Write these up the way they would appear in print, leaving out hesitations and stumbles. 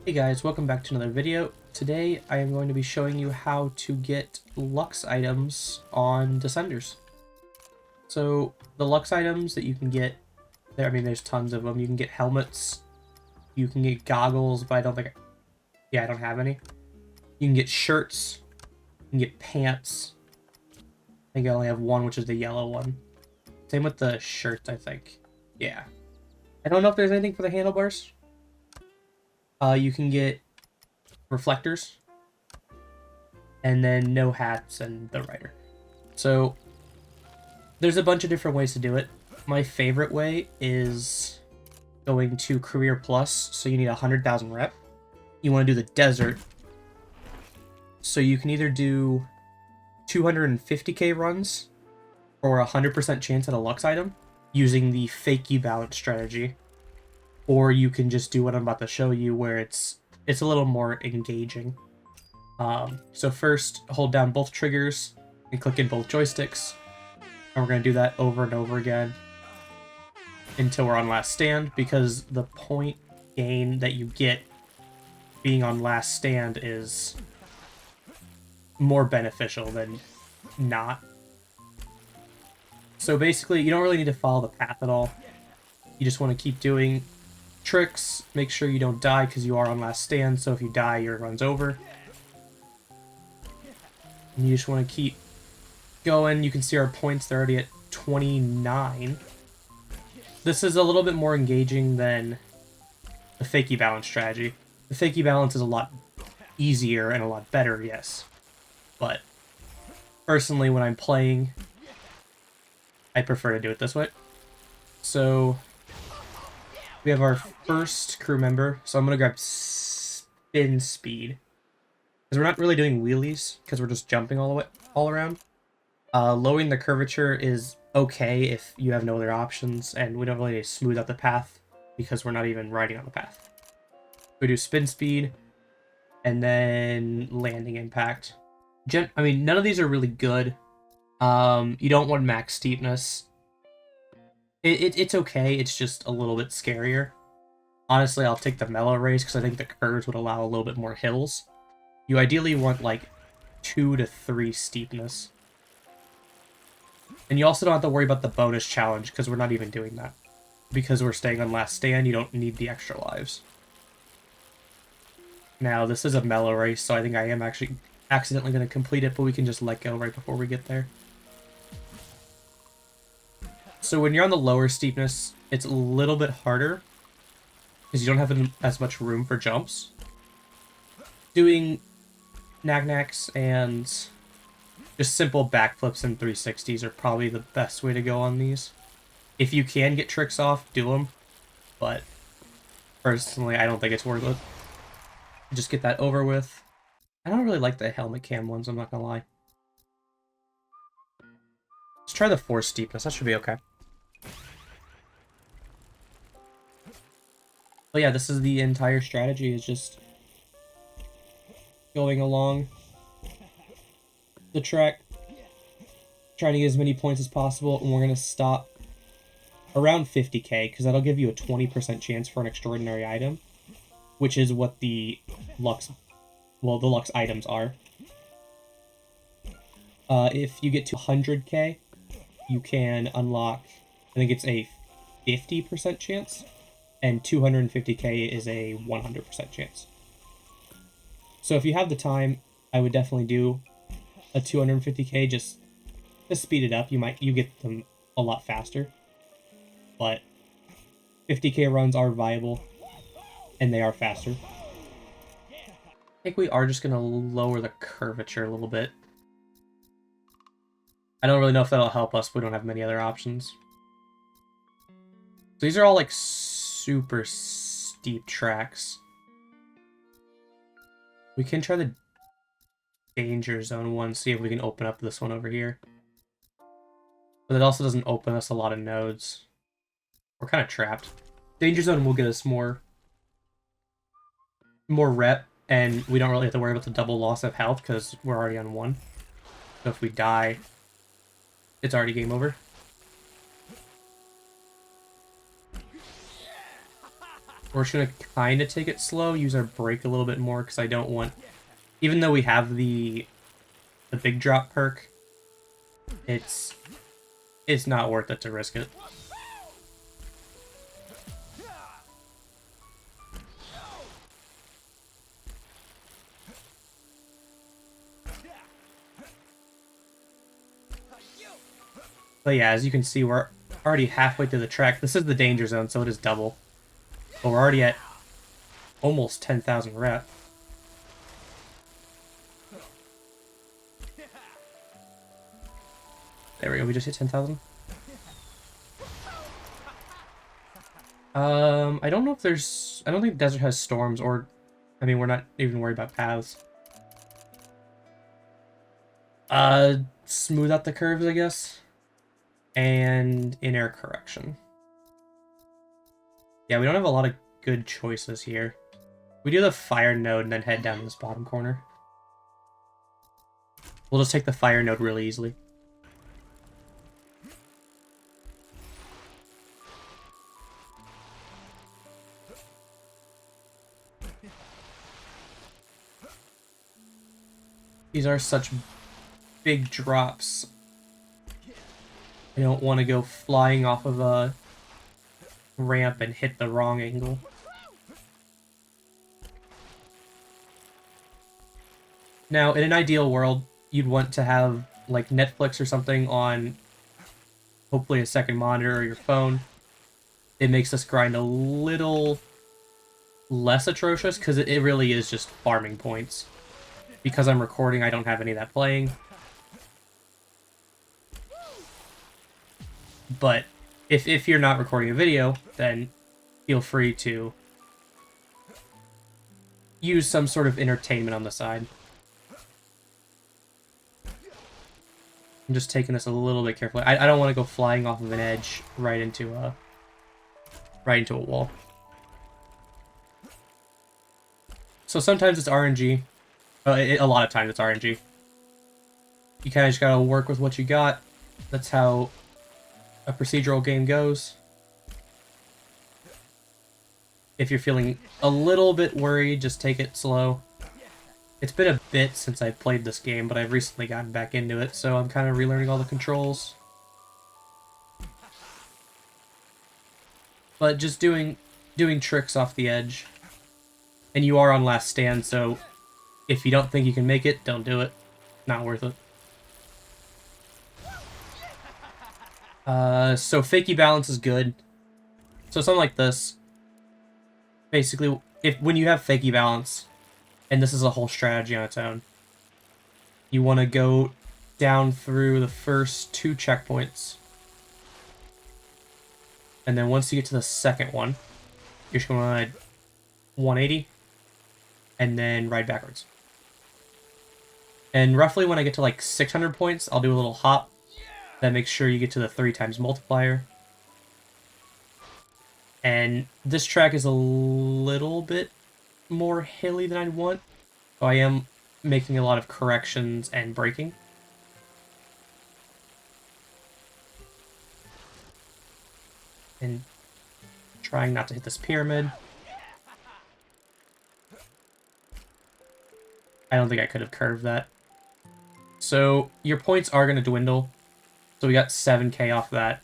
Hey guys, welcome back to another video. Today I am going to be showing you how to get Lux items on Descenders. So the Lux items that you can get, there's tons of them. You can get helmets, you can get goggles, but I don't think, I don't have any. You can get shirts, you can get pants. I think I only have one, which is the yellow one. Same with the shirts, I think. Yeah. I don't know if there's anything for the handlebars. You can get reflectors, and then no hats and the rider. So there's a bunch of different ways to do it. My favorite way is going to Career Plus, so you need 100,000 rep. You want to do the desert, so you can either do 250k runs or a 100% chance at a Lux item using the fakey balance strategy, or you can just do what I'm about to show you where it's a little more engaging. So first, hold down both triggers and click in both joysticks. And we're going to do that over and over again until we're on last stand, because the point gain that you get being on last stand is more beneficial than not. So basically, you don't really need to follow the path at all. You just want to keep doing tricks, make sure you don't die because you are on last stand, so if you die, your run's over. And you just want to keep going. You can see our points, they're already at 29. This is a little bit more engaging than the fakey balance strategy. The fakey balance is a lot easier and a lot better, yes. But personally, when I'm playing, I prefer to do it this way. So we have our first crew member, so I'm going to grab spin speed. Because we're not really doing wheelies, because we're just jumping all around. Lowering the curvature is okay if you have no other options, and we don't really need to smooth out the path, because we're not even riding on the path. We do spin speed, and then landing impact. None of these are really good. You don't want max steepness. It's okay, it's just a little bit scarier. Honestly, I'll take the mellow race because I think the curves would allow a little bit more hills. You ideally want like 2 to 3 steepness. And you also don't have to worry about the bonus challenge because we're not even doing that. Because we're staying on last stand, you don't need the extra lives. Now, this is a mellow race, so I think I am actually accidentally going to complete it, but we can just let go right before we get there. So when you're on the lower steepness, it's a little bit harder because you don't have as much room for jumps. Doing knack-knacks and just simple backflips and 360s are probably the best way to go on these. If you can get tricks off, do them. But personally, I don't think it's worth it. Just get that over with. I don't really like the helmet cam ones, I'm not gonna lie. Let's try the 4 steepness, that should be okay. But yeah, this is the entire strategy, is just going along the track, trying to get as many points as possible, and we're going to stop around 50k, because that'll give you a 20% chance for an extraordinary item, which is what the Lux items are. If you get to 100k, you can unlock, I think it's a 50% chance, and 250k is a 100% chance. So if you have the time, I would definitely do a 250k just to speed it up. You get them a lot faster. But 50k runs are viable, and they are faster. I think we are just going to lower the curvature a little bit. I don't really know if that'll help us, but we don't have many other options. So these are all like super steep tracks. We can try the danger zone one, see if we can open up this one over here. But it also doesn't open us a lot of nodes. We're kind of trapped. Danger zone will get us more rep, and we don't really have to worry about the double loss of health because we're already on 1. So if we die, it's already game over. We're just gonna kind of take it slow, use our brake a little bit more, because I don't want... Even though we have the big drop perk, it's not worth it to risk it. But yeah, as you can see, we're already halfway through the track. This is the danger zone, so it is double. But we're already at almost 10,000 rep. There we go, we just hit 10,000. I don't know if there's... I don't think the desert has storms, or... I mean, we're not even worried about paths. Smooth out the curves, I guess. And in-air correction. Yeah, we don't have a lot of good choices here. We do the fire node and then head down to this bottom corner. We'll just take the fire node really easily. These are such big drops. I don't want to go flying off of a ramp and hit the wrong angle. Now, in an ideal world, you'd want to have like Netflix or something on hopefully a second monitor or your phone. It makes this grind a little less atrocious because it really is just farming points. Because I'm recording, I don't have any of that playing. But if you're not recording a video, then feel free to use some sort of entertainment on the side. I'm just taking this a little bit carefully. I don't want to go flying off of an edge right into a wall. So sometimes it's RNG. A lot of times it's RNG. You kind of just gotta work with what you got. That's how a procedural game goes. If you're feeling a little bit worried, just take it slow. It's been a bit since I've played this game, but I've recently gotten back into it, so I'm kind of relearning all the controls. But just doing tricks off the edge. And you are on last stand, so if you don't think you can make it, don't do it. Not worth it. So fakey balance is good. So something like this. Basically, when you have fakey balance, and this is a whole strategy on its own, you want to go down through the first 2 checkpoints. And then once you get to the second one, you're just going to ride 180, and then ride backwards. And roughly when I get to like 600 points, I'll do a little hop. That makes sure you get to the 3 times multiplier. And this track is a little bit more hilly than I'd want. So I am making a lot of corrections and braking. And trying not to hit this pyramid. I don't think I could have curved that. So your points are going to dwindle. So we got 7k off that.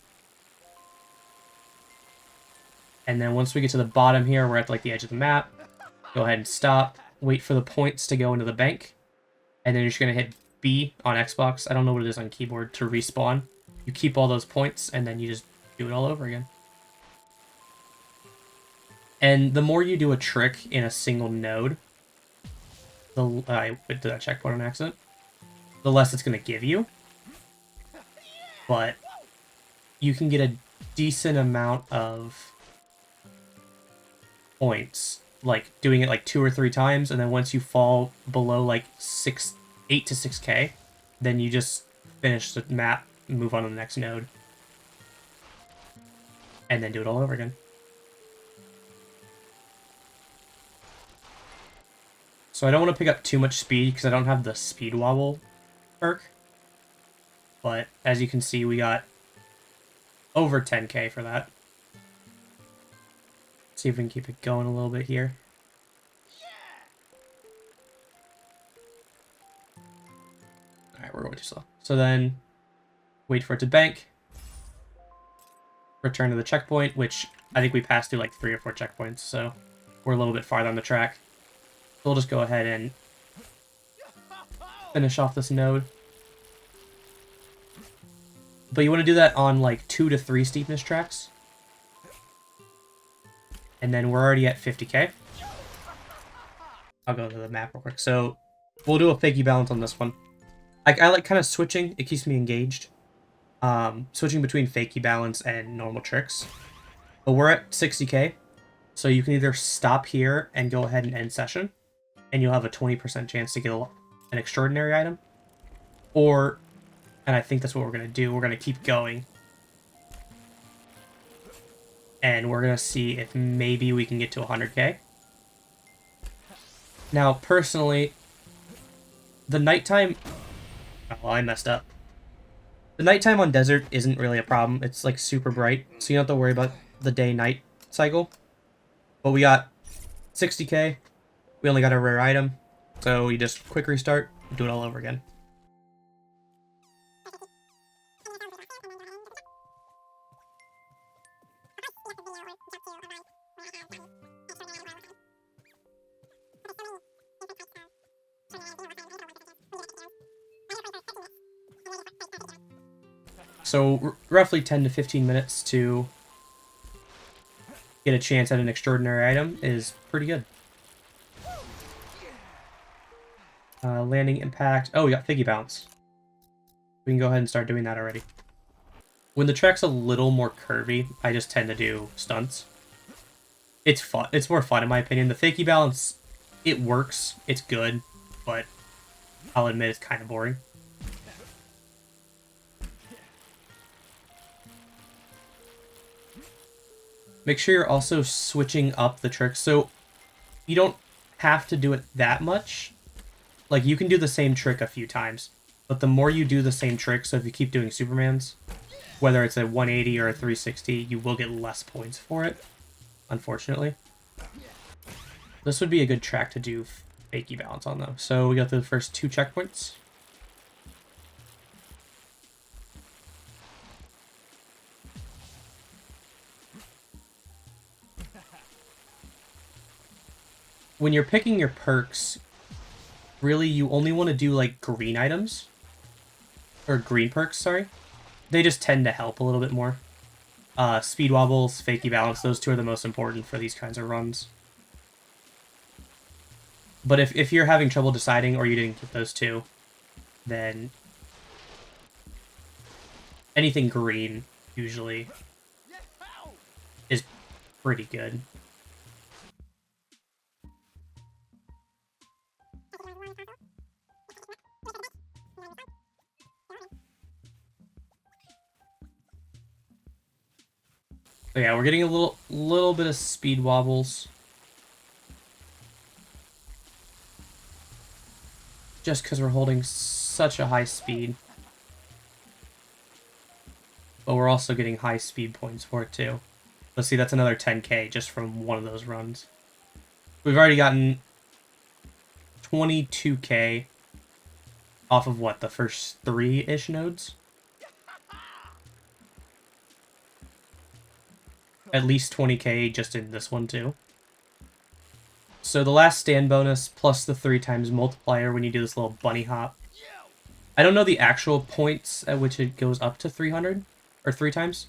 And then once we get to the bottom here, we're at like the edge of the map. Go ahead and stop. Wait for the points to go into the bank. And then you're just going to hit B on Xbox. I don't know what it is on keyboard to respawn. You keep all those points and then you just do it all over again. And the more you do a trick in a single node, I did that checkpoint on accident, the less it's going to give you. But you can get a decent amount of points, like doing it like 2 or 3 times, and then once you fall below like 8 to 6k, then you just finish the map, move on to the next node, and then do it all over again. So I don't want to pick up too much speed because I don't have the speed wobble perk. But as you can see, we got over 10k for that. See if we can keep it going a little bit here. Alright, we're going too slow. So then, wait for it to bank. Return to the checkpoint, which I think we passed through like 3 or 4 checkpoints, so we're a little bit farther on the track. So we'll just go ahead and finish off this node. But you want to do that on like 2 to 3 steepness tracks. And then we're already at 50k. I'll go to the map real quick. So we'll do a fakie balance on this one. I like kind of switching. It keeps me engaged. Switching between fakie balance and normal tricks. But we're at 60k. So you can either stop here and go ahead and end session. And you'll have a 20% chance to get an extraordinary item. Or, and I think that's what we're going to do, we're going to keep going. And we're going to see if maybe we can get to 100k. Now, personally, the nighttime... Oh, I messed up. The nighttime on desert isn't really a problem. It's like super bright, so you don't have to worry about the day-night cycle. But we got 60k. We only got a rare item. So you just quick restart, do it all over again. So roughly 10 to 15 minutes to get a chance at an extraordinary item is pretty good. Landing impact. Oh, we got Figgy Bounce. We can go ahead and start doing that already. When the track's a little more curvy, I just tend to do stunts. It's fun. It's more fun in my opinion. The Fakey Balance, it works. It's good, but I'll admit it's kind of boring. Make sure you're also switching up the tricks. So you don't have to do it that much. Like, you can do the same trick a few times. But the more you do the same trick, so if you keep doing Supermans, whether it's a 180 or a 360, you will get less points for it, unfortunately. This would be a good track to do Fakey Balance on, though. So we got the first 2 checkpoints. When you're picking your perks, really you only want to do like green items. Or green perks, sorry. They just tend to help a little bit more. Speed Wobbles, Fakey Balance, those 2 are the most important for these kinds of runs. But if you're having trouble deciding or you didn't get those 2, then anything green usually is pretty good. So yeah, we're getting a little bit of speed wobbles. Just because we're holding such a high speed. But we're also getting high speed points for it too. Let's see, that's another 10k just from one of those runs. We've already gotten 22k off of what, the first 3-ish nodes? At least 20k just in this one too. So the last stand bonus plus the 3 times multiplier when you do this little bunny hop. I don't know the actual points at which it goes up to 300 or 3 times,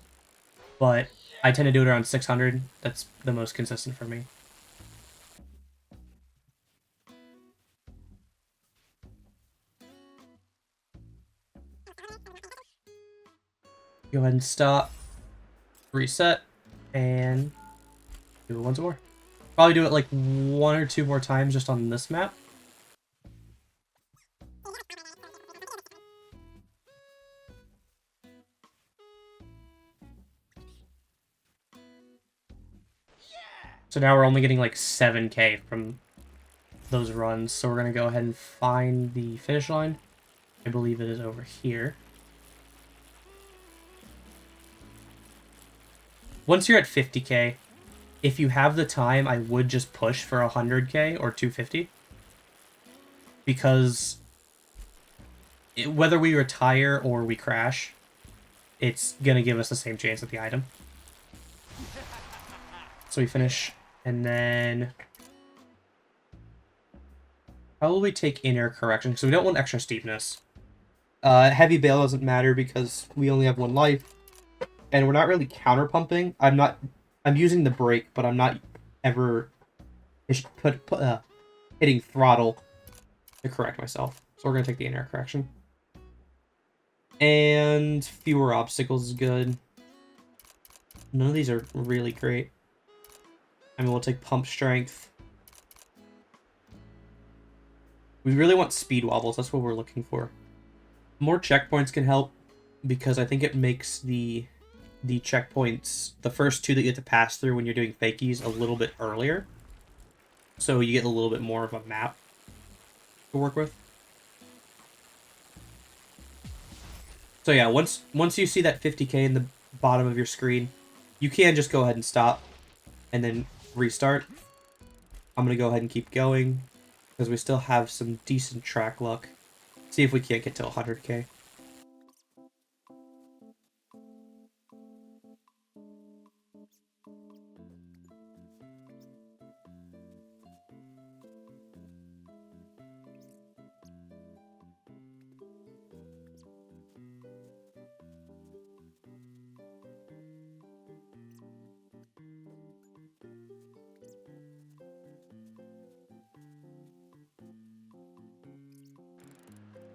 but I tend to do it around 600. That's the most consistent for me. Go ahead and stop, reset, and do it once more. Probably do it like 1 or 2 more times just on this map. So now we're only getting like 7k from those runs. So we're going to go ahead and find the finish line. I believe it is over here. Once you're at 50k, if you have the time, I would just push for 100k or 250. Because whether we retire or we crash, it's going to give us the same chance at the item. So we finish, and then probably take inner correction, because we don't want extra steepness. Heavy bail doesn't matter because we only have 1 life, and we're not really counter pumping. I'm using the brake, but I'm not ever hitting throttle to correct myself. So we're gonna take the inner correction. And fewer obstacles is good. None of these are really great. I mean, we'll take pump strength. We really want speed wobbles. That's what we're looking for. More checkpoints can help because I think it makes the checkpoints, the first 2 that you have to pass through when you're doing fakies, a little bit earlier. So you get a little bit more of a map to work with. So yeah, once you see that 50k in the bottom of your screen, you can just go ahead and stop and then restart. I'm going to go ahead and keep going because we still have some decent track luck. See if we can't get to 100k.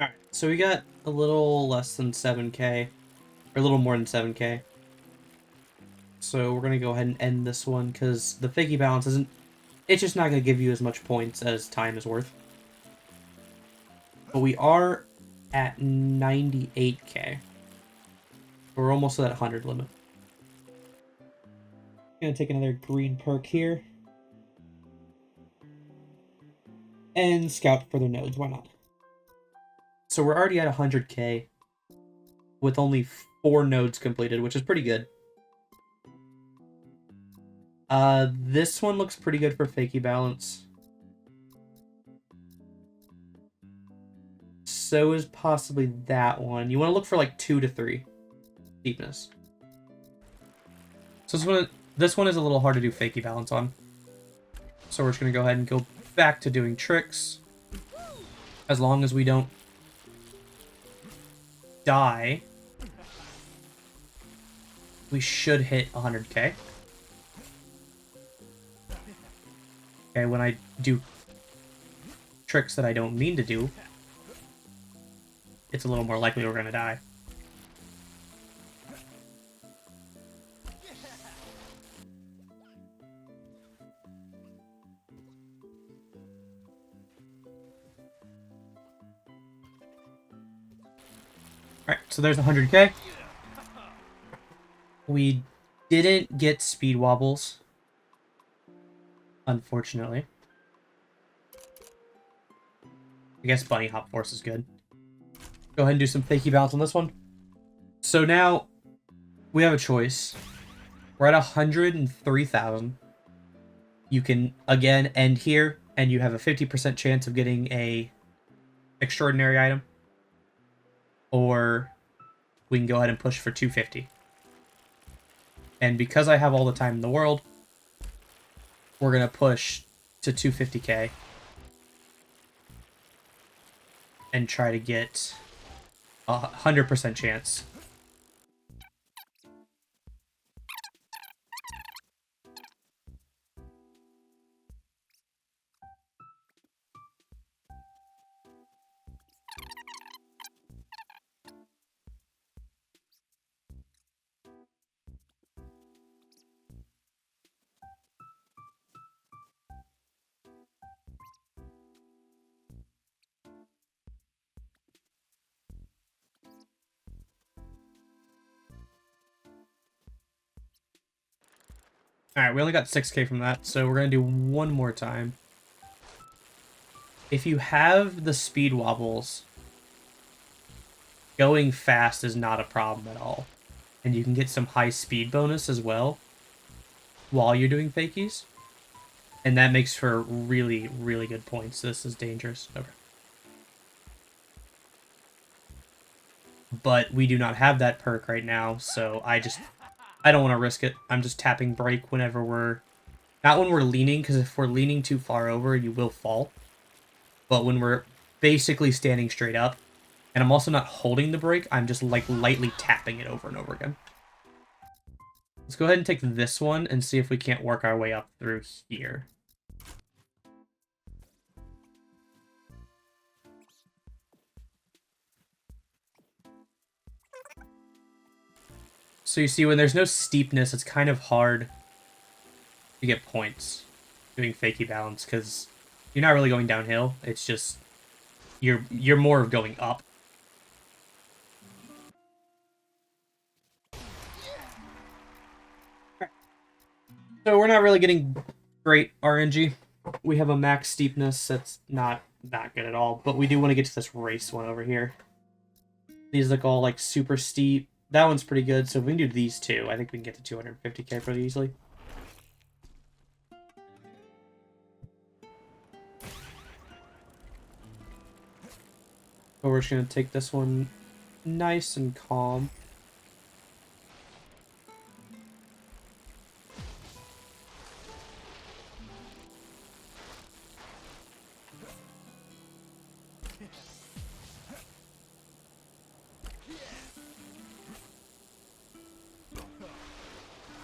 Alright, so we got a little less than 7k, or a little more than 7k. So we're going to go ahead and end this one, because the fakie balance isn't... It's just not going to give you as much points as time is worth. But we are at 98k. We're almost to that 100 limit. Going to take another green perk here. And scout further nodes, why not? So we're already at 100k with only 4 nodes completed, which is pretty good. This one looks pretty good for fakie balance. So is possibly that one. You want to look for like 2 to 3 deepness. So this one is a little hard to do fakie balance on. So we're just going to go ahead and go back to doing tricks. As long as we don't die, we should hit 100k. Okay, when I do tricks that I don't mean to do, it's a little more likely we're going to die. Alright, so there's 100k. We didn't get speed wobbles, unfortunately. I guess bunny hop force is good. Go ahead and do some fakie balance on this one. So now we have a choice. We're at 103,000. You can again end here, and you have a 50% chance of getting a extraordinary item. Or we can go ahead and push for 250. And because I have all the time in the world, we're going to push to 250k. And try to get a 100% chance. Alright, we only got 6k from that, so we're going to do one more time. If you have the speed wobbles, going fast is not a problem at all. And you can get some high speed bonus as well. while you're doing fakies. And that makes for really, really good points. This is dangerous. Okay. But we do not have that perk right now, so I don't want to risk it. I'm just tapping brake whenever we're... Not when we're leaning, because if we're leaning too far over, you will fall. But when we're basically standing straight up, and I'm also not holding the brake, I'm just like lightly tapping it over and over again. Let's go ahead and take this one and see if we can't work our way up through here. So you see, when there's no steepness, it's kind of hard to get points doing fakie balance, because you're not really going downhill. It's just you're more of going up. So we're not really getting great RNG. We have a max steepness that's not good at all, but we do want to get to this race one over here. These look all like super steep. That one's pretty good, so if we can do these two, I think we can get to 250k pretty easily. So we're just going to take this one nice and calm.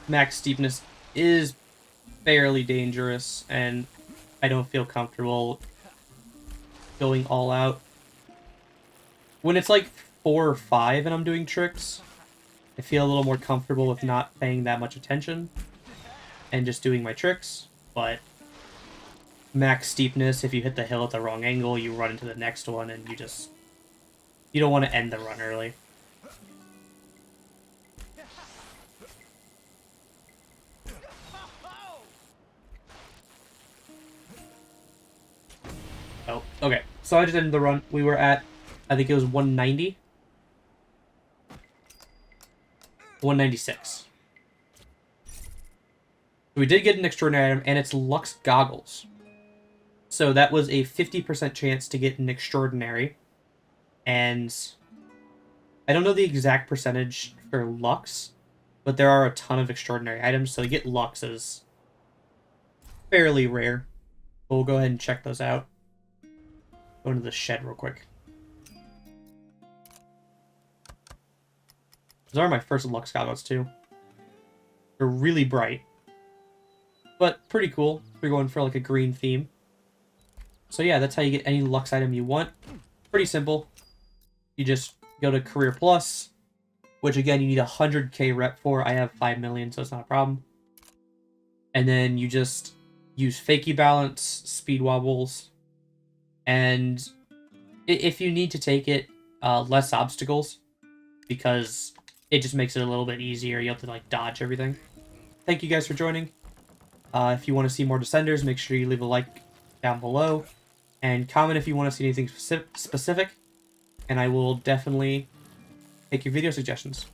Max steepness is fairly dangerous, and I don't feel comfortable going all out. When it's like 4 or 5 and I'm doing tricks, I feel a little more comfortable with not paying that much attention and just doing my tricks. But max steepness, if you hit the hill at the wrong angle, you run into the next one, and you don't want to end the run early. Oh, okay. So I just ended the run. We were at, I think it was 190. 196. We did get an extraordinary item, and it's Lux Goggles. So that was a 50% chance to get an extraordinary. And I don't know the exact percentage for Lux, but there are a ton of extraordinary items, so to get Lux is fairly rare. But we'll go ahead and check those out. Go into the shed real quick. Those are my first Lux Goggles, too. They're really bright, but pretty cool. We're going for like a green theme. So yeah, that's how you get any Lux item you want. Pretty simple. You just go to Career Plus, which again, you need 100k rep for. I have 5 million, so it's not a problem. And then you just use Fakie Balance, Speed Wobbles, and if you need to take it, less obstacles, because it just makes it a little bit easier. You have to like dodge everything. Thank you guys for joining. If you want to see more Descenders, make sure you leave a like down below. And comment if you want to see anything specific. And I will definitely take your video suggestions.